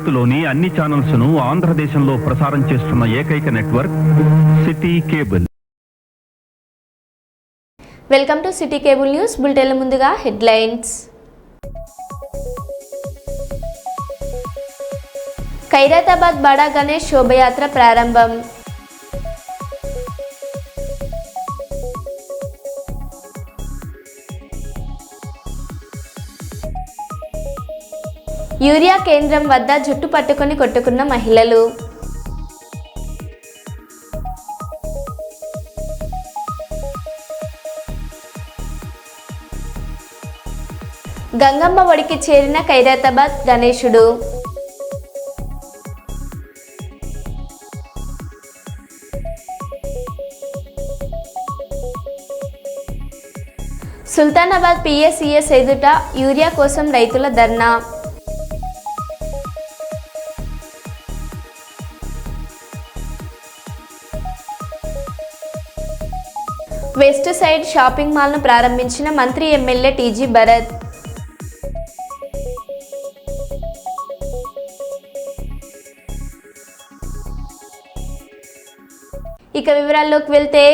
భారత్లోని అన్ని ఛానల్స్ ను ఆంధ్రదేశంలో ప్రసారం చేస్తున్న ఏకైక network city cable. Welcome to city cable news bulletin. ముందుగా హెడ్లైన్స్. ఖైరతాబాద్ బడా గణేష్ శోభయాత్ర ప్రారంభం. యూరియా కేంద్రం వద్ద జుట్టు పట్టుకొని కొట్టుకున్న మహిళలు. గంగమ్మ ఒడికి చేరిన ఖైరతాబాద్ గణేశుడు. సుల్తానాబాద్ పిఎస్సిఎస్ ఎదుట యూరియా కోసం రైతుల ధర్నా. వెస్ట్ సైడ్ షాపింగ్ మాల్ను ప్రారంభించిన మంత్రి ఎమ్మెల్యే టీజీ భరత్. ఇక వివరాల్లోకి వెళ్తే,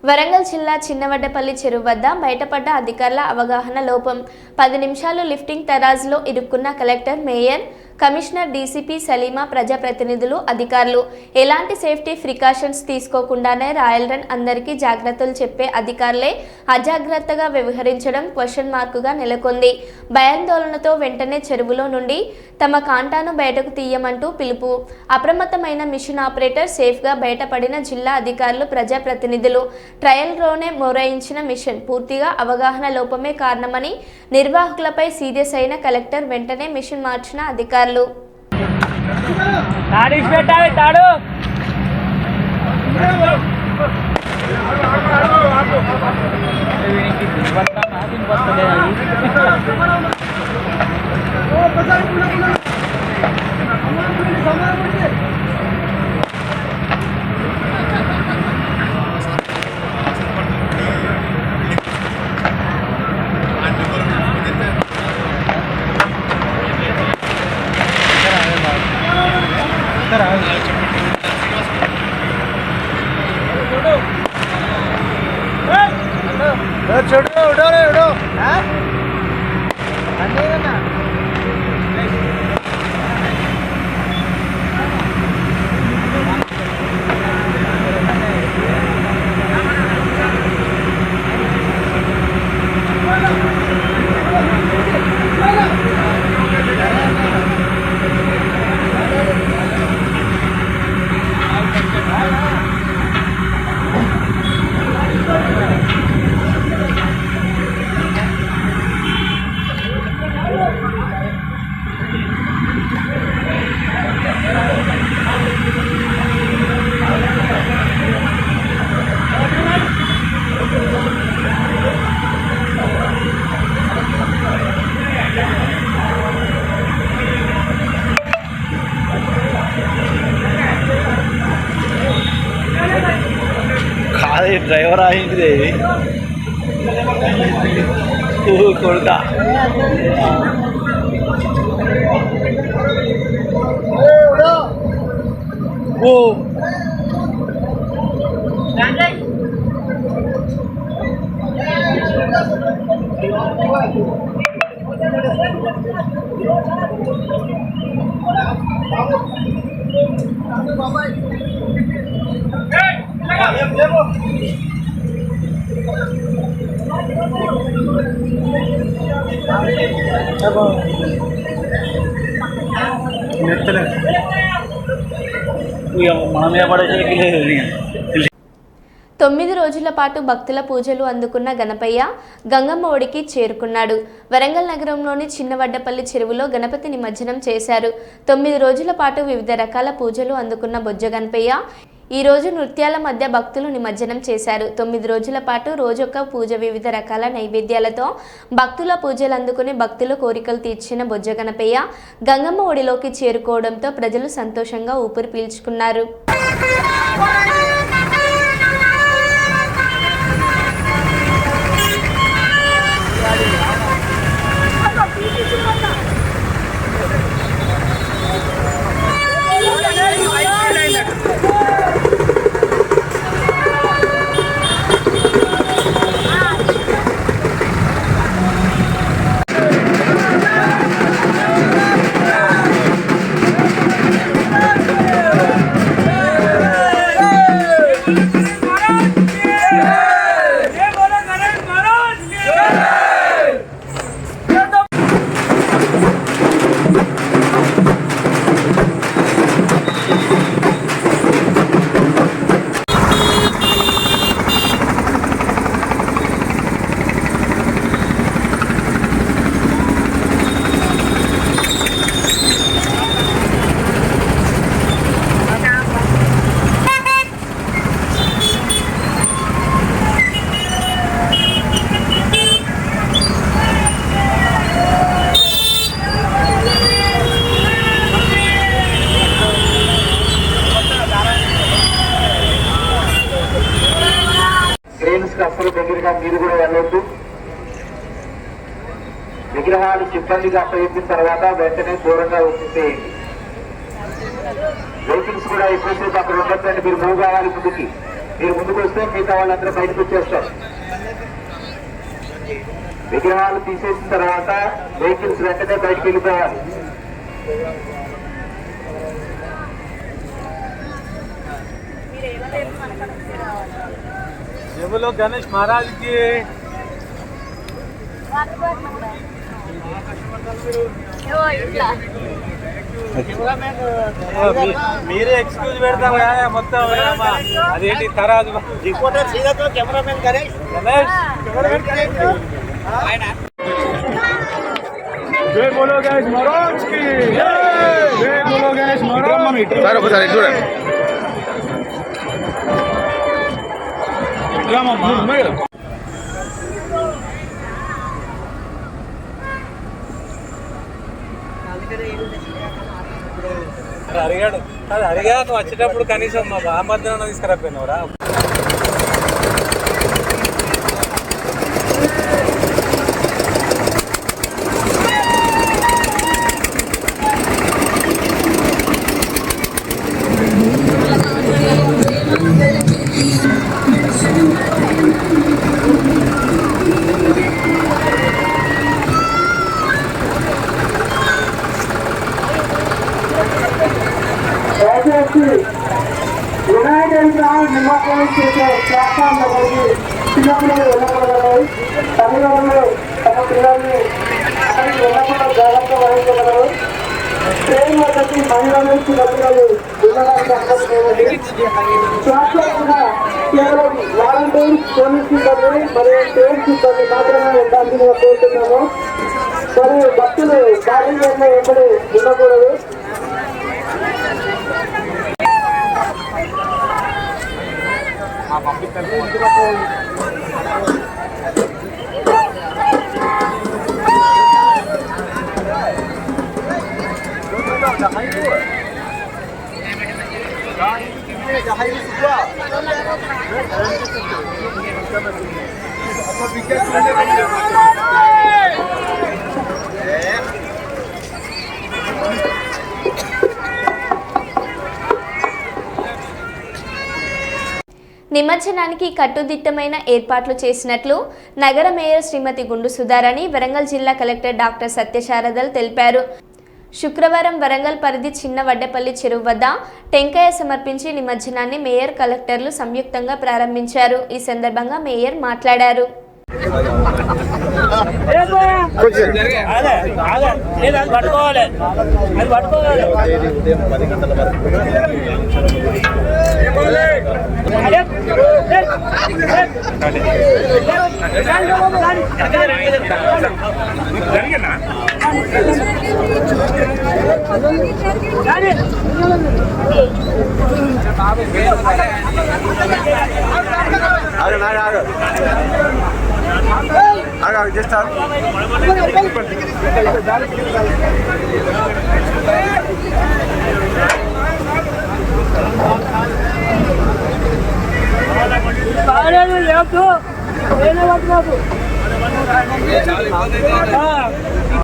వరంగల్ జిల్లా చిన్నవడ్డపల్లి చెరువు వద్ద బయటపడ్డ అధికారుల అవగాహన లోపం. 10 నిమిషాలు లిఫ్టింగ్ తరాజులో ఇరుక్కున్న collector, mayor, commissioner, DCP Salima, ప్రజాప్రతినిధులు, అధికారులు ఎలాంటి సేఫ్టీ ప్రికాషన్స్ తీసుకోకుండానే రాయల్ రన్ అందరికీ జాగ్రత్తలు చెప్పే అధికారులే అజాగ్రత్తగా వ్యవహరించడం క్వశ్చన్ మార్కుగా నెలకొంది. భయాందోళనతో వెంటనే చెరువులో నుండి తమ కాంటాను బయటకు తీయమంటూ పిలుపు. అప్రమత్తమైన మిషన్ ఆపరేటర్, సేఫ్గా బయటపడిన జిల్లా అధికారులు, ప్రజాప్రతినిధులు. ట్రయల్ రోనే మొరాయించిన మిషన్ పూర్తిగా అవగాహన లోపమే కారణమని నిర్వాహకులపై సీరియస్ అయిన కలెక్టర్, వెంటనే మిషన్ మార్చిన అధికారులు. డ్రైవర్ అయింది కొడతా. మనమే పడేసరికి లేదు. 9 రోజుల పాటు భక్తుల పూజలు అందుకున్న గణపయ్య గంగమ్మ ఒడికి చేరుకున్నాడు. వరంగల్ నగరంలోని చిన్నవడ్డపల్లి చెరువులో గణపతి నిమజ్జనం చేశారు. 9 రోజుల పాటు వివిధ రకాల పూజలు అందుకున్న బొజ్జ గణపయ్య ఈ రోజు నృత్యాల మధ్య భక్తులు నిమజ్జనం చేశారు. 9 రోజుల పాటు రోజొక్క పూజ, వివిధ రకాల నైవేద్యాలతో భక్తుల పూజలు అందుకుని భక్తుల కోరికలు తీర్చిన బొజ్జ గణపయ్య గంగమ్మ ఒడిలోకి చేరుకోవడంతో ప్రజలు సంతోషంగా ఊపిరి పీల్చుకున్నారు. తప్పనిసరిగా మీరు కూడా వెళ్ళొద్దు. విగ్రహాలు సిబ్బందిగా అప్పగించిన తర్వాత వెంటనే దూరంగా వచ్చేసేయండి. వెహికల్స్ కూడా ఎక్కువసేపు అక్కడ ఉండొద్దండి. మీరు మూవ్ కావాలి ముందుకి. మీరు ముందుకు వస్తే మిగతా వాళ్ళందరూ బయటకు వచ్చేస్తారు. విగ్రహాలు తీసేసిన తర్వాత వెహికల్స్ వెంటనే బయటకు వెళ్ళిపోవాలి. बोलो गणेश महाराज की మీరే ఎక్స్క్యూజ్ పెడతాం కదా మొత్తం అదేంటి తరాజు రిపోర్టర్ సీదా కెమెరామెన్ గణేష్ జై బోలో గణేష్ మహారాజ్ కి జై బోలో గణేష్ మహారాజ్. సార్ ఒకసారి చూడండి. అడిగాడు అది అడిగా నువ్వు వచ్చేటప్పుడు కనీసం మా బామర్దన తీసుకురాపోయినవరా. వినాయక విగ్రహాలు నిమజ్జనం చేసే ప్లాట్ఫామ్లకి చిన్నపిల్లలు వెళ్ళకూడదు. తల్లిదండ్రులు తమ పిల్లల్ని అక్కడికి వెళ్ళకుండా జాగ్రత్త వహించగలరు. ట్రైన్ వద్దకి మహిళలు చిన్నపిల్లలు వెళ్ళడానికి అనుమతి లేదండి. ప్లాట్ఫామ్ కేవలం వాలంటీర్స్, పోలీస్ సిబ్బంది మరియు ట్రైన్ సిబ్బంది మాత్రమే ఉండాల్సిందిగా కోరుతున్నాము. మరియు భక్తులు కార్యాలయంలో ఎప్పుడు ఉండకూడదు. నిమజ్జనానికి కట్టుదిట్టమైన ఏర్పాట్లు చేసినట్లు నగర మేయర్ శ్రీమతి గుండు సుధారాణి వరంగల్ జిల్లా కలెక్టర్ డాక్టర్ సత్యశారదల్ తెలిపారు. శుక్రవారం వరంగల్ పరిధి చిన్న వడ్డేపల్లి చెరువు వద్ద టెంకాయ సమర్పించి నిమజ్జనాన్ని మేయర్ కలెక్టర్లు సంయుక్తంగా ప్రారంభించారు. ఈ సందర్భంగా మేయర్ మాట్లాడారు.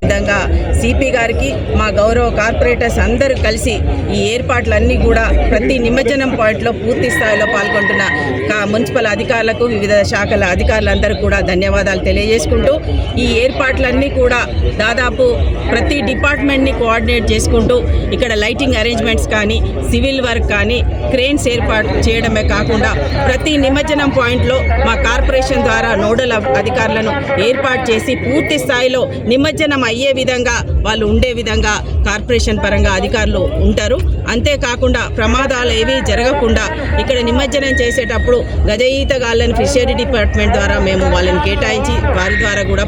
విధంగా సిపి గారికి మా గౌరవ కార్పొరేటర్స్ అందరూ కలిసి ఈ ఏర్పాట్లన్నీ కూడా ప్రతి నిమజ్జనం పాయింట్లో పూర్తి స్థాయిలో పాల్గొంటున్న మున్సిపల్ అధికారులకు వివిధ శాఖల అధికారులందరూ కూడా ధన్యవాదాలు తెలియజేసుకుంటూ ఈ ఏర్పాట్లన్నీ కూడా దాదాపు ప్రతి డిపార్ట్మెంట్ని కోఆర్డినేట్ చేసుకుంటూ ఇక్కడ లైటింగ్ అరేంజ్మెంట్స్ కానీ సివిల్ వర్క్ కానీ క్రేన్స్ ఏర్పాటు చేయడమే కాకుండా ప్రతి నిమజ్జనం పాయింట్లో మా కార్పొరేషన్ ద్వారా నోడల్ అధికారులను ఏర్పాటు చేసి పూర్తి స్థాయిలో నిమజ్జనం అయ్యే విధంగా వాళ్ళు ఉండే విధంగా కార్పొరేషన్ పరంగా అధికారులు ఉంటారు. అంతేకాకుండా ప్రమాదాలు ఏవి జరగకుండా ఇక్కడ నిమజ్జనం చేసేటప్పుడు గజఈతగాళ్ళని ఫిషరీ డిపార్ట్మెంట్ ద్వారా మేము వాళ్ళని కేటాయించి వారి ద్వారా కూడా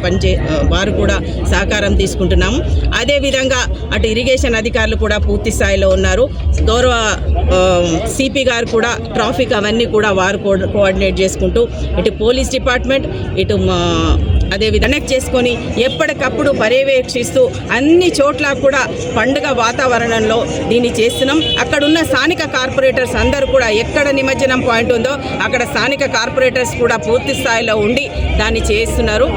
వారు కూడా సహకారం తీసుకుంటున్నాము. అదేవిధంగా అటు ఇరిగేషన్ అధికారులు కూడా పూర్తి స్థాయిలో ఉన్నారు. గౌరవ సిపి గారు కూడా ట్రాఫిక్ అవన్నీ కూడా వారు కోఆర్డినేట్ చేసుకుంటూ ఇటు పోలీస్ డిపార్ట్మెంట్ ఇటు అదేవిధంగా కనెక్ట్ చేసుకొని ఎప్పటికప్పుడు పర్యవేక్షిస్తూ అన్ని చోట్ల కూడా పండుగ వాతావరణంలో దీన్ని చేస్తున్నాం. అక్కడున్న స్థానిక కార్పొరేటర్స్ అందరూ కూడా ఎక్కడ నిమజ్జనం పాయింట్ ఉందో అక్కడ స్థానిక కార్పొరేటర్స్ కూడా పూర్తి స్థాయిలో ఉండి దాన్ని చేస్తున్నారు.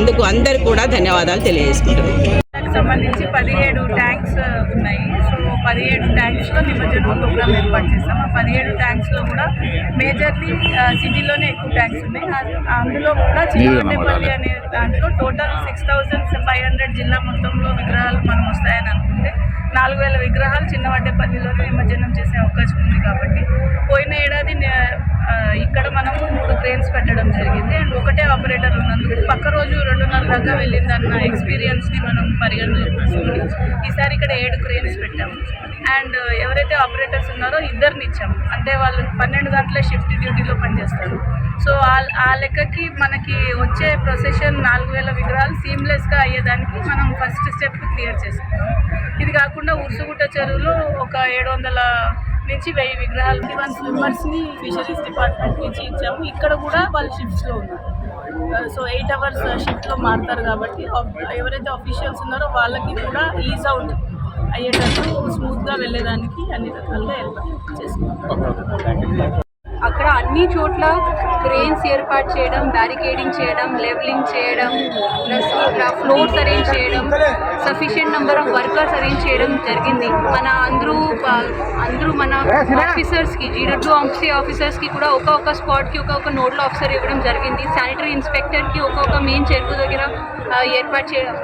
అందుకు అందరు కూడా ధన్యవాదాలు తెలియజేసుకుంటున్నాను. సంబంధించి 17 ట్యాంక్స్ ఉన్నాయి. సో 17 ట్యాంక్స్లో నిమజ్జనం ప్రోగ్రామ్ ఏర్పాటు చేస్తాం. ఆ 17 ట్యాంక్స్లో కూడా మేజర్లీ సిటీలోనే ఎక్కువ ట్యాంక్స్ ఉన్నాయి. అందులో కూడా చిన్నపల్లి అనే దాంట్లో టోటల్ 6500 జిల్లా మొత్తంలో విగ్రహాలు మనం వస్తాయని అనుకుంటే 4000 విగ్రహాలు చిన్నవడ్డేపల్లిలో నిమజ్జనం చేసే అవకాశం ఉంది. కాబట్టి పోయిన ఏడాది ఇక్కడ మనము 3 క్రేన్స్ పెట్టడం జరిగింది. అండ్ ఒకటే ఆపరేటర్ ఉన్నందుకు పక్క రోజు 2:30 దాకా వెళ్ళిందన్న ఎక్స్పీరియన్స్ని మనం పరిగణలోకి తీసుకుని ఈసారి ఇక్కడ 7 క్రేన్స్ పెట్టాము. అండ్ ఎవరైతే ఆపరేటర్స్ ఉన్నారో 2 ఇచ్చాము. అంటే వాళ్ళు 12 గంటల షిఫ్ట్ డ్యూటీలో పనిచేస్తారు. సో ఆ లెక్కకి మనకి వచ్చే ప్రొసెషన్ 4000 విగ్రహాలు సీమ్లెస్గా అయ్యేదానికి మనం ఫస్ట్ స్టెప్ క్లియర్ చేసుకున్నాం. ఇది కాకుండా ఉర్సుగుట్ట చెరువులో ఒక 700 నుంచి 1000 విగ్రహాలు 21 స్విమ్మర్స్ని ఫిషరీస్ డిపార్ట్మెంట్ నుంచి ఇచ్చాము. ఇక్కడ కూడా వాళ్ళు షిఫ్ట్స్లో ఉన్నారు. సో 8 అవర్స్ షిఫ్ట్లో మారుతారు. కాబట్టి ఎవరైతే ఆఫీషియల్స్ ఉన్నారో వాళ్ళకి కూడా ఈజ్ అవుట్ అయ్యేటట్టు స్మూత్గా వెళ్ళేదానికి అన్ని రకాలుగా ఏర్పాటు చేసుకుంటాం. అక్కడ అన్ని చోట్ల క్రేన్స్ ఏర్పాటు చేయడం, బ్యారికేడింగ్ చేయడం, లెవెలింగ్ చేయడం, ప్లస్ ఫ్లోర్స్ అరేంజ్ చేయడం, sufficient number of workers arrange చేయడం జరిగింది. మన అందరూ మన ఆఫీసర్స్కి GWC ఆఫీసర్స్కి కూడా ఒక్కొక్క స్పాట్కి ఒక్కొక్క నోడల్ ఆఫీసర్ ఇవ్వడం జరిగింది. శానిటరీ ఇన్స్పెక్టర్కి ఒక్కొక్క మెయిన్ చెరుకు దగ్గర ఏర్పాటు చేయడం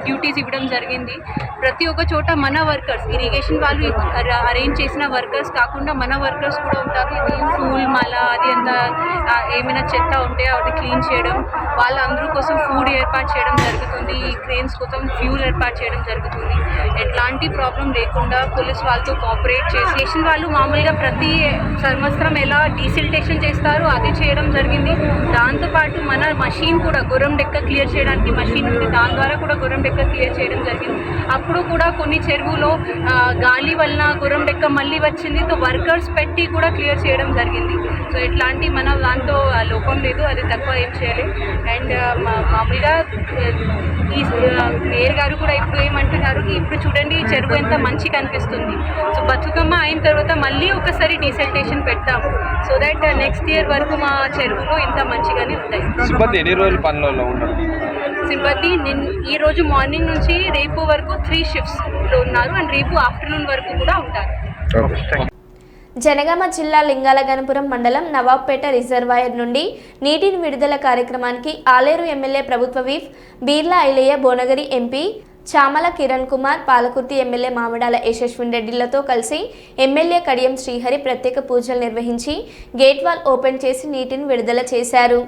డ్యూటీస్ ఇవ్వడం జరిగింది. ప్రతి ఒక్క చోట మన వర్కర్స్, ఇరిగేషన్ వాళ్ళు అరేంజ్ చేసిన వర్కర్స్ కాకుండా మన వర్కర్స్ కూడా ఉంటారు. ఇది ఫూల్ మాల అది అంతా ఏమైనా చెత్త ఉంటే అది క్లీన్ చేయడం, వాళ్ళందరూ కోసం ఫుడ్ ఏర్పాటు చేయడం జరుగుతుంది. ఈ క్రేన్స్ కోసం ఫ్యూల్ ఏర్పాటు చేయడం జరుగుతుంది. ఎట్లాంటి ప్రాబ్లం లేకుండా పోలీస్ వాళ్ళతో కోఆపరేట్ చేసి స్టేషన్ వాళ్ళు మామూలుగా ప్రతి సంవత్సరం ఎలా డీసిల్టేషన్ చేస్తారో అది చేయడం జరిగింది. దాంతోపాటు మన మషీన్ కూడా గుర్రం డెక్క క్లియర్ చేయడానికి మషీన్ ఉంది. దాని ద్వారా కూడా గుర్రం డెక్క క్లియర్ చేయడం జరిగింది. అప్పుడు కూడా కొన్ని చెరువులో గాలి వలన గుర్రం డెక్క మళ్ళీ వచ్చింది. సో వర్కర్స్ పెట్టి కూడా క్లియర్ చేయడం జరిగింది. సో ఇట్లాంటి మన దాంతో లోపం లేదు, అది తక్కువ ఏం చేయలేదు. అండ్ మామూలుగా ఈ మేయర్ గారు కూడా ఇప్పుడు ఏమంటున్నారు, ఇప్పుడు చూడండి ఈ చెరువు ఎంత మంచిగా అనిపిస్తుంది. సో బతుకమ్మ అయిన తర్వాత మళ్ళీ ఒకసారి డీసెల్టేషన్ పెడతాము. సో దట్ నెక్స్ట్ ఇయర్ వరకు మా చెరువులో ఇంత మంచిగానే ఉంటాయి. సిబ్బంది ఎన్ని రోజులు పనిలో ఉన్నారు? సిబ్బంది ఈ రోజు మార్నింగ్ నుంచి రేపు వరకు 3 షిఫ్ట్స్లో ఉన్నారు. అండ్ రేపు ఆఫ్టర్నూన్ వరకు కూడా ఉంటారు. జనగామ జిల్లా లింగాలగనపురం మండలం నవాబ్పేట రిజర్వాయర్ నుండి నీటిని విడుదల కార్యక్రమానికి ఆలేరు ఎమ్మెల్యే ప్రభుత్వ whip Beerla Ilaiah, Bhuvanagiri MP Chamala Kiran Kumar, Palakurthi MLA Mamidala Yashaswin రెడ్డిలతో కలిసి ఎమ్మెల్యే కడియం శ్రీహరి ప్రత్యేక పూజలు నిర్వహించి గేట్ వాల్ ఓపెన్ చేసి నీటిని విడుదల చేశారు.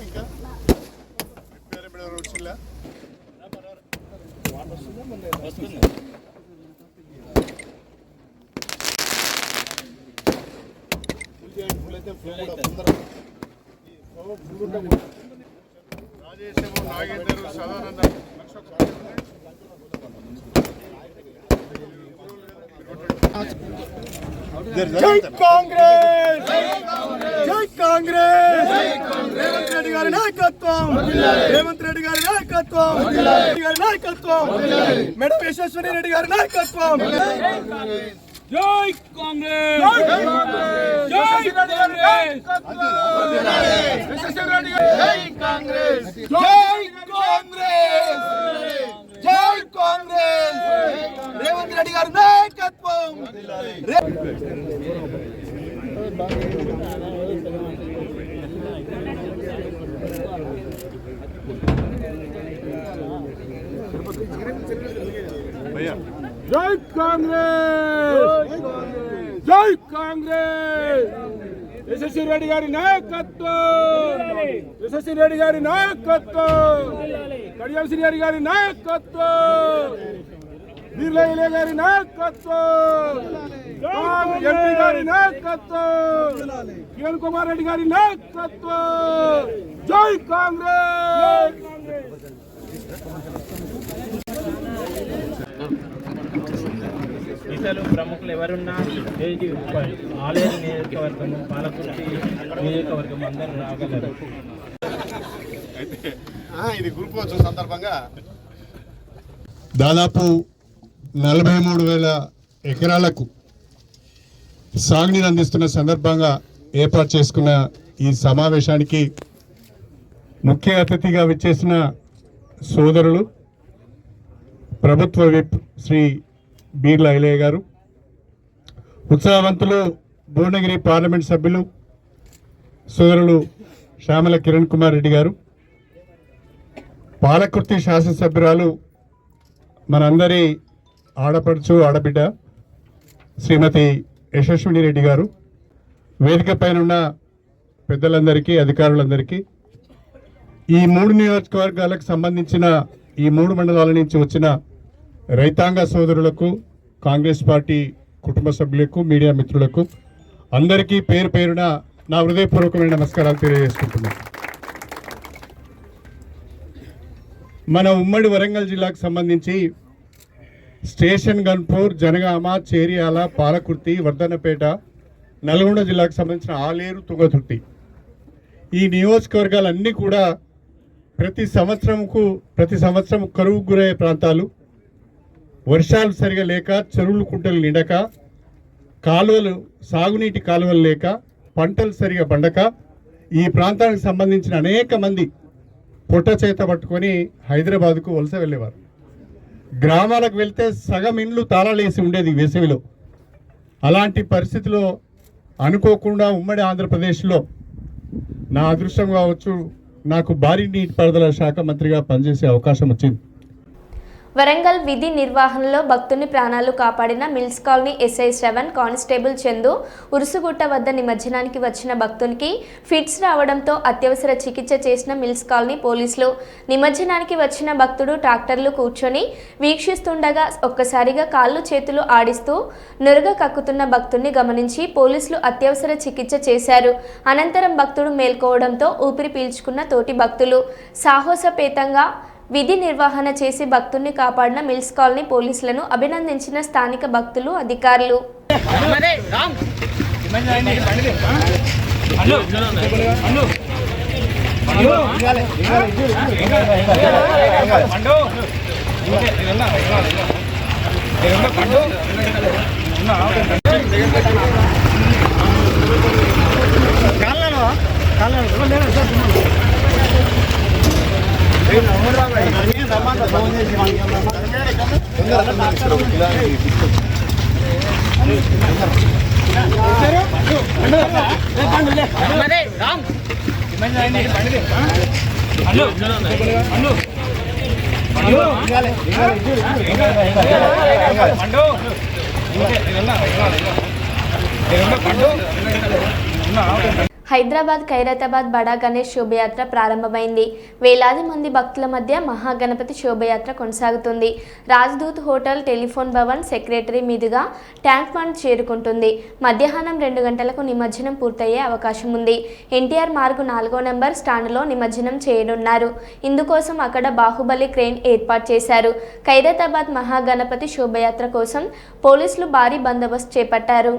ఇంకా రాజేశము నాగేందరు సదానంద జై కాంగ్రెస్, జై కాంగ్రెస్, రేవంత్ రెడ్డి గారి నాయకత్వం, రేవంత్ రెడ్డి గారి నాయకత్వం, గారి నాయకత్వం, మేడం యశస్విని రెడ్డి గారి నాయకత్వం. జై కాంగ్రెస్, జై కాంగ్రెస్, జై కాంగ్రెస్, జై కాంగ్రెస్, జై కాంగ్రెస్, రేవంత్ రెడ్డి గారి నాయకత్వం. భయ్యా జై కాంగ్రెస్ జై కాంగ్రెస్ యశస్వి రెడ్డి గారి నాయకత్వం యశస్వి రెడ్డి గారి నాయకత్వం కడియం శ్రీహరి గారి నాయకత్వం వీర్లయ్య గారి నాయకత్వం ఎంపీ గారి నాయకత్వం కిరణ్ కుమార్ రెడ్డి గారి నాయకత్వం జై కాంగ్రెస్ ఇతరులు ప్రముఖులు ఎవరున్నా ఆలేరు నియోజకవర్గం పాలకుర్తి నియోజకవర్గం అందరూ రాగలరు. ఇది గురుపోత్సవం సందర్భంగా దాదాపు 43,000 ఎకరాలకు సాగునీరు అందిస్తున్న సందర్భంగా ఏర్పాటు చేసుకున్న ఈ సమావేశానికి ముఖ్య అతిథిగా విచ్చేసిన సోదరులు ప్రభుత్వ విప్ శ్రీ బీర్ల ఐలయ్య గారు, ఉత్సాహవంతులు భువనగిరి పార్లమెంట్ సభ్యులు సోదరులు శ్యామల కిరణ్ కుమార్ రెడ్డి గారు, పాలకుర్తి శాసనసభ్యురాలు మనందరి ఆడపడుచు ఆడబిడ్డ శ్రీమతి యశస్విని రెడ్డి గారు, వేదిక పైన ఉన్న పెద్దలందరికీ అధికారులందరికీ, ఈ 3 నియోజకవర్గాలకు సంబంధించిన ఈ 3 మండలాల నుంచి వచ్చిన రైతాంగ సోదరులకు, కాంగ్రెస్ పార్టీ కుటుంబ సభ్యులకు, మీడియా మిత్రులకు అందరికీ పేరు పేరున నా హృదయపూర్వకమైన నమస్కారాలు తెలియజేసుకుంటున్నాను. మన ఉమ్మడి వరంగల్ జిల్లాకు సంబంధించి స్టేషన్ గన్పూర్, జనగామ, చేరియాల, పాలకుర్తి, వర్ధన్నపేట, నల్గొండ జిల్లాకు సంబంధించిన ఆలేరు, తుంగతుర్తి ఈ నియోజకవర్గాలన్నీ కూడా ప్రతి సంవత్సరం కరువు గురయ్యే ప్రాంతాలు. వర్షాలు సరిగా లేక, చెరువులు కుంటలు నిండక, కాలువలు సాగునీటి కాలువలు లేక, పంటలు సరిగా పండక ఈ ప్రాంతానికి సంబంధించిన అనేక మంది పొట్ట చేత పట్టుకొని హైదరాబాద్కు వలస వెళ్ళేవారు. గ్రామాలకు వెళ్తే సగం ఇండ్లు తాళాలేసి ఉండేది వేసవిలో. అలాంటి పరిస్థితిలో అనుకోకుండా ఉమ్మడి ఆంధ్రప్రదేశ్లో నా అదృష్టం కావచ్చు, నాకు భారీ నీటిపారుదల శాఖ మంత్రిగా పనిచేసే అవకాశం వచ్చింది. వరంగల్ విధి నిర్వహణలో భక్తుని ప్రాణాలు కాపాడిన mills colony SI Shravan, constable Chandu Urusugutta వద్ద నిమజ్జనానికి వచ్చిన భక్తునికి ఫిట్స్ రావడంతో అత్యవసర చికిత్స చేసిన మిల్స్ కాలనీ పోలీసులు. నిమజ్జనానికి వచ్చిన భక్తుడు ట్రాక్టర్లు కూర్చొని వీక్షిస్తుండగా ఒక్కసారిగా కాళ్ళు చేతులు ఆడిస్తూ నురగ కక్కుతున్న భక్తుడిని గమనించి పోలీసులు అత్యవసర చికిత్స చేశారు. అనంతరం భక్తుడు మేల్కోవడంతో ఊపిరి పీల్చుకున్న తోటి భక్తులు. సాహసోపేతంగా విధి నిర్వహణ చేసి భక్తుల్ని కాపాడిన మిల్స్ కాలనీ పోలీసులను అభినందించిన స్థానిక భక్తులు, అధికారులు. హైదరాబాద్ ఖైరతాబాద్ బడా గణేష్ శోభయాత్ర ప్రారంభమైంది. వేలాది మంది భక్తుల మధ్య మహాగణపతి శోభయాత్ర కొనసాగుతుంది. Rajdoot hotel, telephone Bhavan, secretary మీదుగా ట్యాంక్ బండ్ చేరుకుంటుంది. మధ్యాహ్నం 2 గంటలకు నిమజ్జనం పూర్తయ్యే అవకాశం ఉంది. ఎన్టీఆర్ మార్గు 4వ నెంబర్ స్టాండ్లో నిమజ్జనం చేయనున్నారు. ఇందుకోసం అక్కడ బాహుబలి క్రేన్ ఏర్పాటు చేశారు. ఖైరతాబాద్ మహాగణపతి శోభయాత్ర కోసం పోలీసులు భారీ బందోబస్తు చేపట్టారు.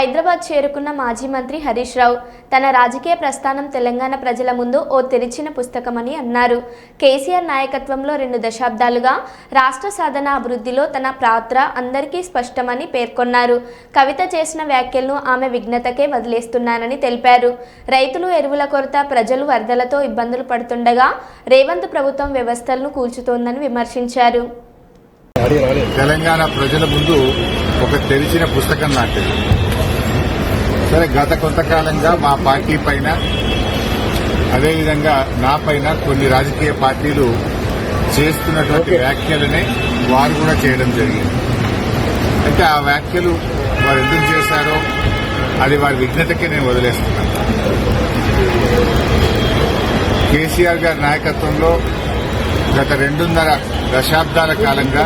హైదరాబాద్ చేరుకున్న మాజీ మంత్రి హరీష్ రావు తన రాజకీయ ప్రస్థానం తెలంగాణ ప్రజల ముందు ఓ తెరిచిన పుస్తకమని అన్నారు. కేసీఆర్ నాయకత్వంలో 2 దశాబ్దాలుగా రాష్ట్ర సాధన అభివృద్ధిలో తన పాత్ర అందరికీ స్పష్టమని పేర్కొన్నారు. కవిత చేసిన వ్యాఖ్యలను ఆమె విఘ్నతకే వదిలేస్తున్నానని తెలిపారు. రైతులు ఎరువుల కొరత, ప్రజలు వరదలతో ఇబ్బందులు పడుతుండగా రేవంత్ ప్రభుత్వం వ్యవస్థలను కూల్చుతోందని విమర్శించారు. తెలంగాణ ప్రజల ముందు ఒక తెరిచిన పుస్తకం లాంటిది. సరే, గత కొంతకాలంగా మా పార్టీ పైన అదేవిధంగా నా పైన కొన్ని రాజకీయ పార్టీలు చేస్తున్నటువంటి వ్యాఖ్యలనే వారు కూడా చేయడం జరిగింది. అంటే ఆ వ్యాఖ్యలు వారు ఎందుకు చేశారో అది వారి విఘ్నతకే నేను వదిలేస్తున్నాను. కేసీఆర్ గారి నాయకత్వంలో గత 2.5 దశాబ్దాల కాలంగా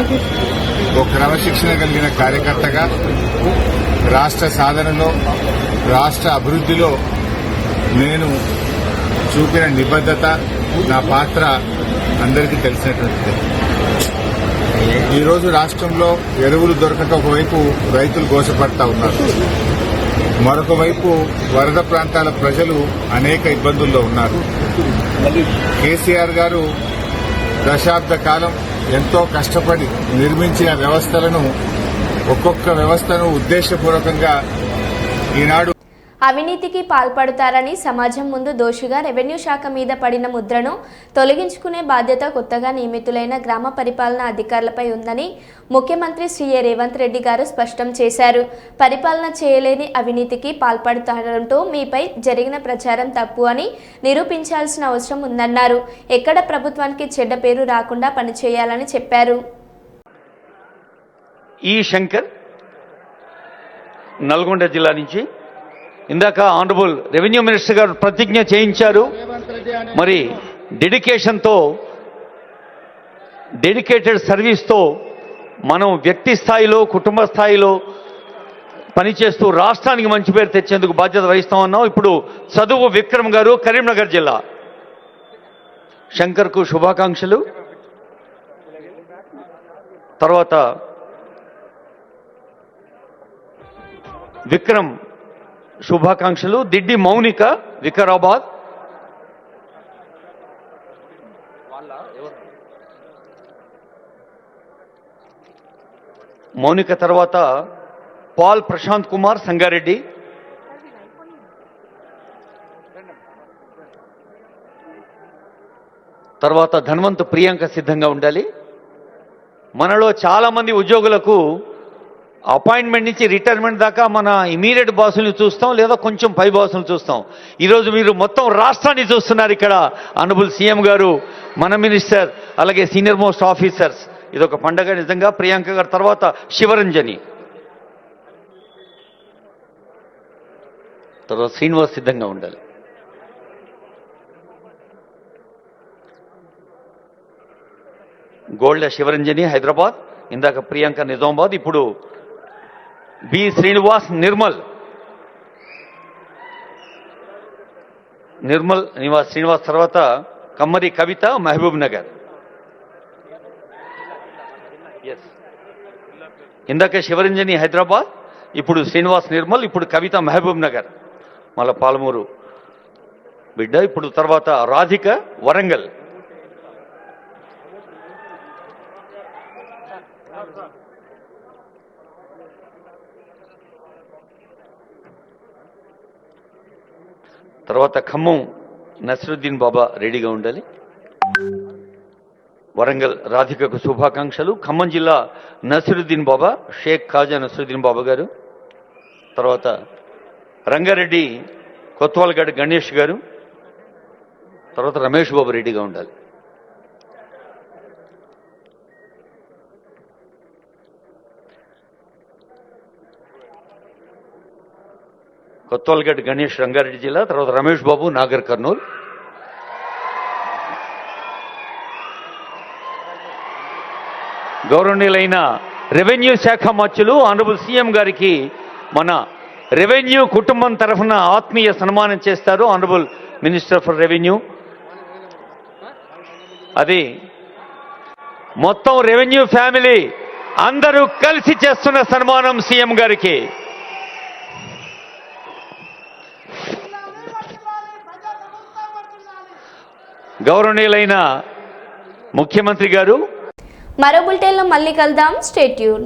ఒక క్రమశిక్షణ కలిగిన కార్యకర్తగా రాష్ట్ర సాధనలో, రాష్ట్ర అభివృద్ధిలో నేను చూపిన నిబద్ధత, నా పాత్ర అందరికీ తెలిసినటువంటిది. ఈరోజు రాష్ట్రంలో ఎరువులు దొరకక ఒకవైపు రైతులు గోసపడతా ఉన్నారు, మరొక వైపు వరద ప్రాంతాల ప్రజలు అనేక ఇబ్బందుల్లో ఉన్నారు. కేసీఆర్ గారు దశాబ్ద కాలం ఎంతో కష్టపడి నిర్మించిన వ్యవస్థలను, ఒక్కొక్క వ్యవస్థను ఉద్దేశపూర్వకంగా ఈనాడు అవినీతికి పాల్పడతారని సమాజం ముందు దోషిగా రెవెన్యూ శాఖ మీద పడిన ముద్రను తొలగించుకునే బాధ్యత కొత్తగా నియమితులైన గ్రామ పరిపాలనా అధికారులపై ఉందని ముఖ్యమంత్రి శ్రీ రేవంత్ రెడ్డి గారు స్పష్టం చేశారు. పరిపాలన చేయలేని అవినీతికి పాల్పడతారంటూ మీపై జరిగిన ప్రచారం తప్పు అని నిరూపించాల్సిన అవసరం ఉందన్నారు. ఎక్కడ ప్రభుత్వానికి చెడ్డ పేరు రాకుండా పనిచేయాలని చెప్పారు. ఈ శంకర్ నల్గొండ జిల్లా నుంచి ఇందాక ఆనరబుల్ రెవెన్యూ మినిస్టర్ గారు ప్రతిజ్ఞ చేయించారు. మరి డెడికేషన్తో, డెడికేటెడ్ సర్వీస్తో మనం వ్యక్తి స్థాయిలో, కుటుంబ స్థాయిలో పనిచేస్తూ రాష్ట్రానికి మంచి పేరు తెచ్చేందుకు బాధ్యత వహిస్తా ఉన్నాం. ఇప్పుడు చదువు విక్రమ్ గారు, కరీంనగర్ జిల్లా. శంకర్కు శుభాకాంక్షలు. తర్వాత విక్రమ్ శుభాకాంక్షలు. దిడ్డి మౌనిక, వికారాబాద్. మౌనిక తర్వాత పాల్ ప్రశాంత్ కుమార్, సంగారెడ్డి. తర్వాత ధన్వంత్ ప్రియాంక సిద్ధంగా ఉండాలి. మనలో చాలా మంది ఉద్యోగులకు అపాయింట్మెంట్ నుంచి రిటైర్మెంట్ దాకా మన ఇమీడియట్ బాసుల్ని చూస్తాం, లేదా కొంచెం పై బాసులు చూస్తాం. ఈరోజు మీరు మొత్తం రాష్ట్రాన్ని చూస్తున్నారు. ఇక్కడ ఆనరబుల్ సీఎం గారు, మన మినిస్టర్, అలాగే సీనియర్ మోస్ట్ ఆఫీసర్స్. ఇదొక పండగ నిజంగా. ప్రియాంక గారు తర్వాత శివరంజని, తర్వాత శ్రీనివాస్ సిద్ధంగా ఉండాలి. గోల్డ్ శివరంజని హైదరాబాద్, ఇందాక ప్రియాంక నిజామాబాద్. ఇప్పుడు బి శ్రీనివాస్ నిర్మల్. శ్రీనివాస్ తర్వాత కమ్మరి కవిత, మహబూబ్ నగర్. ఇందాక శివరంజని హైదరాబాద్, ఇప్పుడు శ్రీనివాస్ నిర్మల్, ఇప్పుడు కవిత మహబూబ్ నగర్. మళ్ళా పాలమూరు బిడ్డ. ఇప్పుడు తర్వాత రాధిక వరంగల్. తర్వాత ఖమ్మం నసరుద్దీన్ బాబా రెడీగా ఉండాలి. వరంగల్ రాధికకు శుభాకాంక్షలు. ఖమ్మం జిల్లా నసరుద్దీన్ బాబా, షేక్ ఖాజా నసరుద్దీన్ బాబా గారు. తర్వాత రంగారెడ్డి కొత్వాల్గడ్ గణేష్ గారు. తర్వాత రమేష్ బాబు రెడీగా ఉండాలి. కొత్వాల్గడ్ గణేష్ రంగారెడ్డి జిల్లా. తర్వాత రమేష్ బాబు నాగర్ కర్నూలు. గౌరవనీయులైన రెవెన్యూ శాఖ మంత్రులు ఆనరబుల్ సీఎం గారికి మన రెవెన్యూ కుటుంబం తరఫున ఆత్మీయ సన్మానం చేస్తారు ఆనరబుల్ మినిస్టర్ ఫర్ రెవెన్యూ. అది మొత్తం రెవెన్యూ ఫ్యామిలీ అందరూ కలిసి చేస్తున్న సన్మానం సీఎం గారికి. గౌరవనీయులైన ముఖ్యమంత్రి గారు. మరో బులెటిన్లో మళ్ళీ కలుద్దాం. Stay tune.